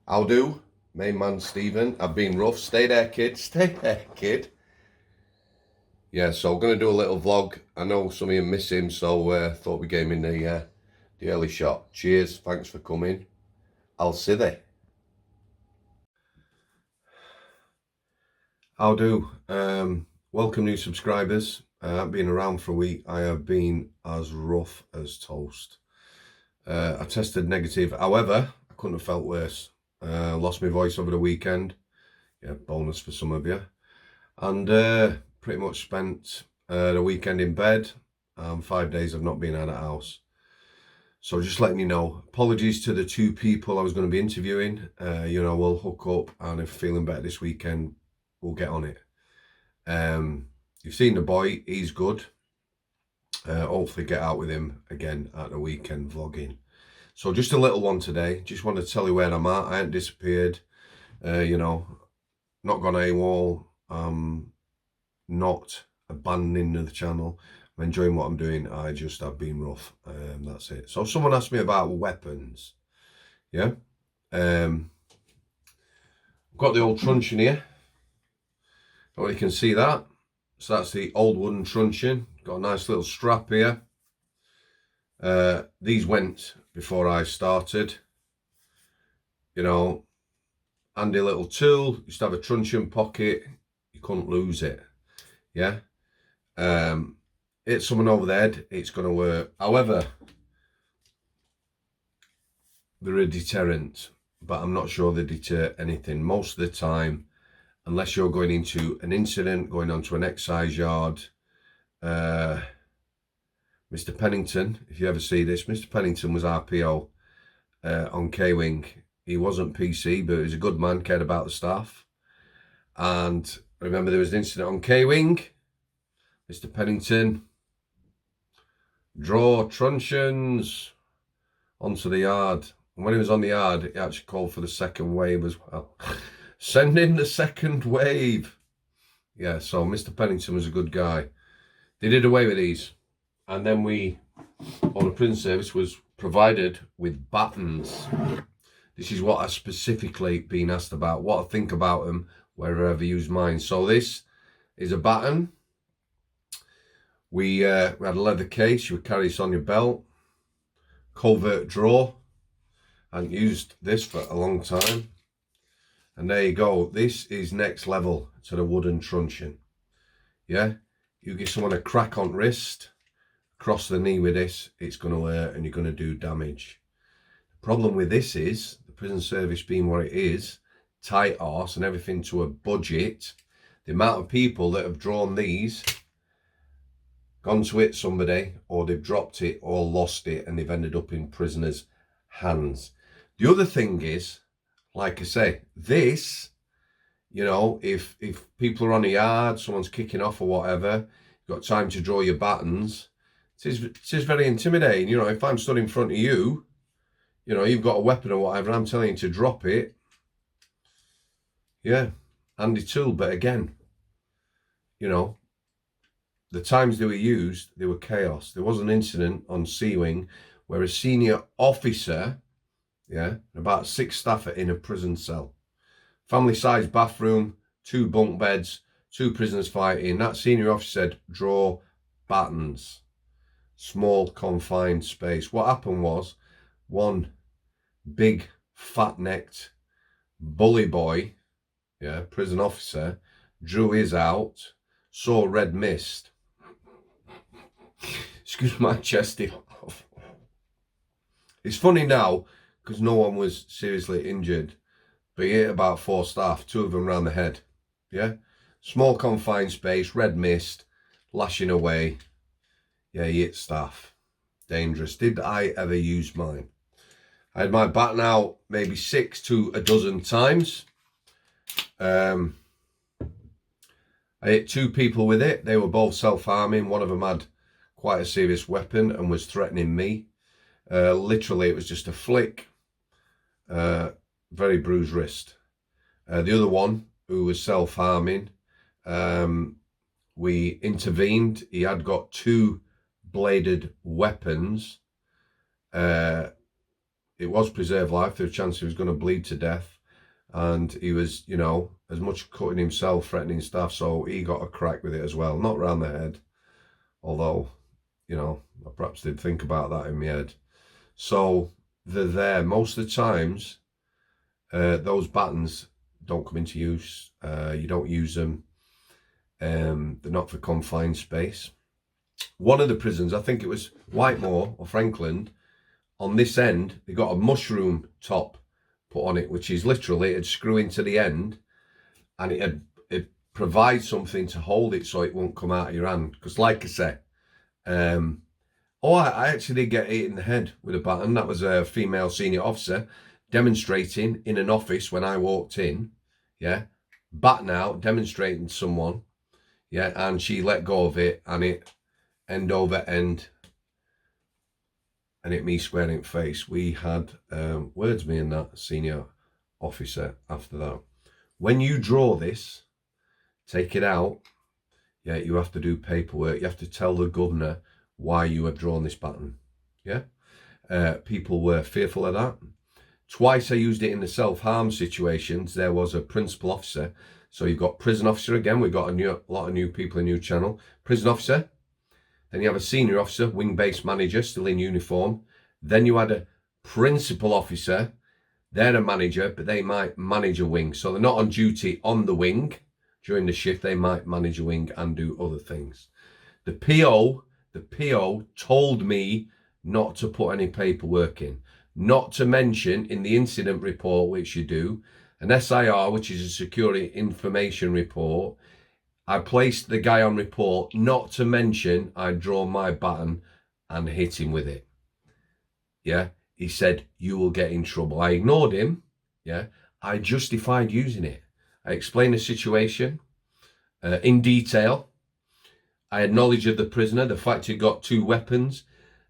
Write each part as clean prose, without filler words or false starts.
How do? Main man Stephen. I've been rough. Stay there, kid. Stay there, kid. Yeah, so I'm going to do a little vlog. I know some of you miss him, so thought we gave him the early shot. Cheers. Thanks for coming. I'll see thee. How do? Welcome new subscribers. I've been around for a week. I have been as rough as toast. I tested negative. However, I couldn't have felt worse. Lost my voice over the weekend. Yeah, bonus for some of you. And pretty much spent the weekend in bed. 5 days I've not been out of the house. So just letting you know, apologies to the two people I was going to be interviewing. We'll hook up, and if feeling better this weekend, we'll get on it. You've seen the boy, he's good. Hopefully get out with him again at the weekend vlogging. So just a little one today. Just want to tell you where I'm at. I ain't disappeared. Not gone AWOL. Not abandoning the channel. I'm enjoying what I'm doing. I just have been rough. That's it. So someone asked me about weapons. Yeah. I've got the old truncheon here. Oh, you can see that. So that's the old wooden truncheon. Got a nice little strap here. These went before I started. Handy little tool. Used to have a truncheon pocket. You couldn't lose it. Yeah. Hit someone over the head, it's going to work. However, they're a deterrent, but I'm not sure they deter anything. Most of the time, unless you're going into an incident, going onto an exercise yard. Mr. Pennington, if you ever see this, Mr. Pennington was RPO on K-Wing. He wasn't PC, but he was a good man, cared about the staff. And I remember there was an incident on K-Wing. Mr. Pennington, draw truncheons onto the yard. And when he was on the yard, he actually called for the second wave as well. Send in the second wave. Yeah, so Mr. Pennington was a good guy. They did away with these. And then we, on the prison service, was provided with batons. This is what I've specifically been asked about, what I think about them, wherever I've used mine. So this is a baton. We had a leather case. You would carry this on your belt. Covert draw. I haven't used this for a long time. And there you go. This is next level to the wooden truncheon. Yeah? You give someone a crack on wrist, cross the knee with this, it's going to hurt and you're going to do damage. The problem with this is, the prison service being what it is, tight arse and everything to a budget, the amount of people that have drawn these, gone to hit somebody, or they've dropped it or lost it and they've ended up in prisoners' hands. The other thing is, like I say, this, if people are on a yard, someone's kicking off or whatever, you've got time to draw your batons, it is very intimidating. If I'm stood in front of you, you've got a weapon or whatever, I'm telling you to drop it. Yeah, handy tool, but again, the times they were used, they were chaos. There was an incident on C-Wing where a senior officer, about 6 staff are in a prison cell. Family-sized bathroom, 2 bunk beds, 2 prisoners fighting. That senior officer said, draw batons. Small, confined space. What happened was, one big, fat-necked bully boy, prison officer, drew his out, saw red mist. Excuse my chest. It's funny now, because no one was seriously injured. But he hit about 4 staff, 2 of them round the head. Yeah? Small confined space, red mist, lashing away. Yeah, he hit staff. Dangerous. Did I ever use mine? I had my baton out maybe 6 to a dozen times. I hit 2 people with it. They were both self-harming. One of them had quite a serious weapon and was threatening me. Literally, it was just a flick. Very bruised wrist. The other one, who was self-harming, we intervened. He had got 2 bladed weapons. It was preserved life. There was a chance he was going to bleed to death. And he was, you know, as much cutting himself, threatening staff, so he got a crack with it as well. Not round the head, although, you know, I perhaps did think about that in my head. So they're there. Most of the times, those battens don't come into use. You don't use them. They're not for confined space. One of the prisons, I think it was Whitemore or Frankland, on this end, they got a mushroom top put on it, which is literally, it'd screw into the end and it'd provide something to hold it so it won't come out of your hand. Because like I said, I actually did get hit in the head with a baton. That was a female senior officer demonstrating in an office when I walked in, yeah, baton out, demonstrating to someone, yeah, and she let go of it and it end over end and hit me square in the face. We had words, me and that senior officer after that. When you draw this, take it out, yeah, you have to do paperwork. You have to tell the governor why you have drawn this baton, yeah? People were fearful of that. Twice I used it in the self-harm situations. There was a principal officer. So you've got prison officer again. We've got a lot of new people, a new channel. Prison officer. Then you have a senior officer, wing-based manager, still in uniform. Then you had a principal officer. They're a manager, but they might manage a wing. So they're not on duty on the wing. During the shift, they might manage a wing and do other things. The PO told me not to put any paperwork in. Not to mention in the incident report, which you do, an SIR, which is a security information report, I placed the guy on report, not to mention I'd drawn my baton and hit him with it. Yeah, he said, you will get in trouble. I ignored him. Yeah, I justified using it. I explained the situation in detail. I had knowledge of the prisoner, the fact he got 2 weapons.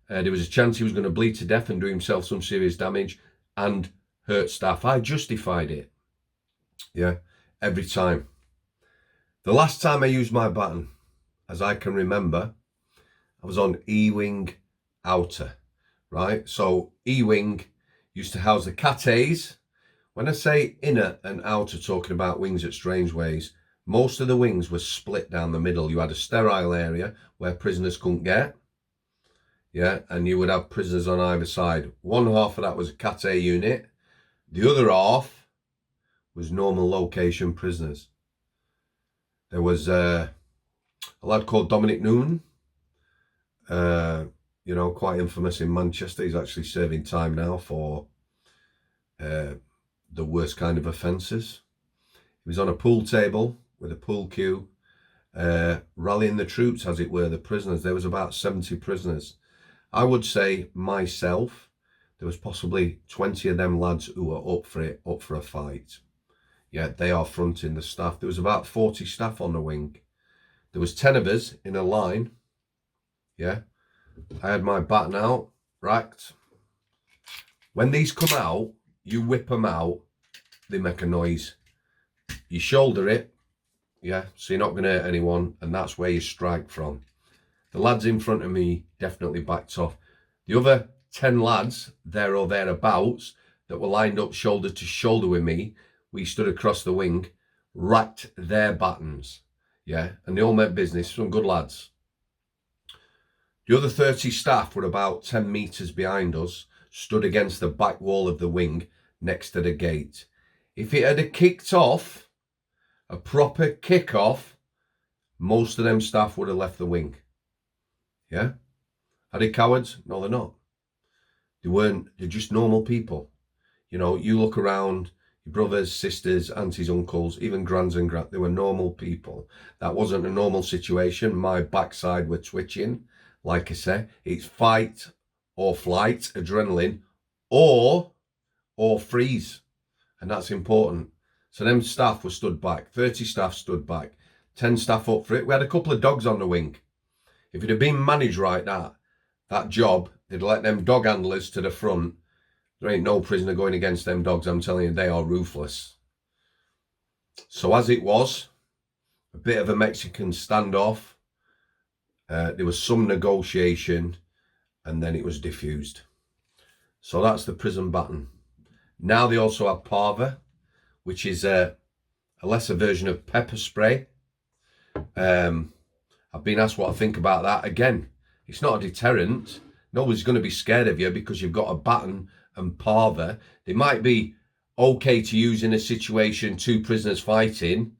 There was a chance he was going to bleed to death and do himself some serious damage and hurt staff. I justified it. Yeah, every time. The last time I used my baton, as I can remember, I was on E-Wing Outer, right? So E-Wing used to house the Cat A's. When I say inner and outer, talking about wings at Strangeways, most of the wings were split down the middle. You had a sterile area where prisoners couldn't get. Yeah, and you would have prisoners on either side. One half of that was a Cat A unit. The other half was normal location prisoners. There was a lad called Dominic Noonan, you know, quite infamous in Manchester. He's actually serving time now for the worst kind of offences. He was on a pool table with a pool cue, rallying the troops, as it were, the prisoners. There was about 70 prisoners. I would say myself, there was possibly 20 of them lads who were up for it, up for a fight. Yeah, they are fronting the staff. There was about 40 staff on the wing. There was 10 of us in a line. Yeah, I had my baton out, racked. When these come out, you whip them out, they make a noise. You shoulder it, yeah, so you're not going to hurt anyone, and that's where you strike from. The lads in front of me definitely backed off. The other 10 lads, there or thereabouts, that were lined up shoulder to shoulder with me, we stood across the wing, racked their batons, yeah, and they all meant business, some good lads. The other 30 staff were about 10 metres behind us, stood against the back wall of the wing next to the gate. If it had kicked off, a proper kick-off, most of them staff would have left the wing. Yeah? Are they cowards? No, they're not. They weren't. They're just normal people. You know, you look around, your brothers, sisters, aunties, uncles, even grands and grand, they were normal people. That wasn't a normal situation. My backside were twitching. Like I say, it's fight or flight, adrenaline, or freeze. And that's important. So them staff were stood back. 30 staff stood back. 10 staff up for it. We had a couple of dogs on the wing. If it had been managed right, that job, they'd let them dog handlers to the front. There ain't no prisoner going against them dogs. I'm telling you, they are ruthless. So as it was, a bit of a Mexican standoff. There was some negotiation, and then it was diffused. So that's the prison baton. Now they also have parva, which is a lesser version of pepper spray. I've been asked what I think about that. Again, it's not a deterrent. Nobody's going to be scared of you because you've got a baton and parva. They might be okay to use in a situation, 2 prisoners fighting.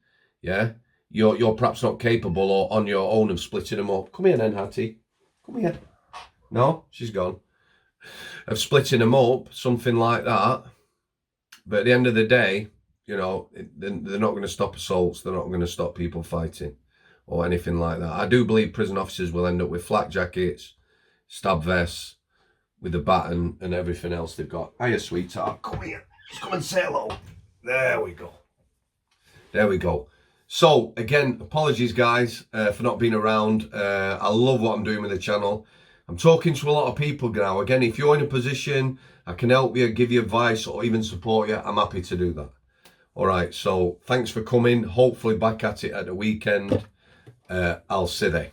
Yeah, you're perhaps not capable or on your own of splitting them up. Come here then, Hattie. Come here. No, she's gone. Of splitting them up, something like that. But at the end of the day, you know, they're not going to stop assaults. They're not going to stop people fighting or anything like that. I do believe prison officers will end up with flak jackets, stab vests, with the baton and everything else they've got. Hiya, sweetheart. Come here. Just come and say hello. There we go. There we go. So, again, apologies, guys, for not being around. I love what I'm doing with the channel. I'm talking to a lot of people now. Again, if you're in a position, I can help you, give you advice, or even support you, I'm happy to do that. All right, so thanks for coming. Hopefully back at it at the weekend. I'll see you there.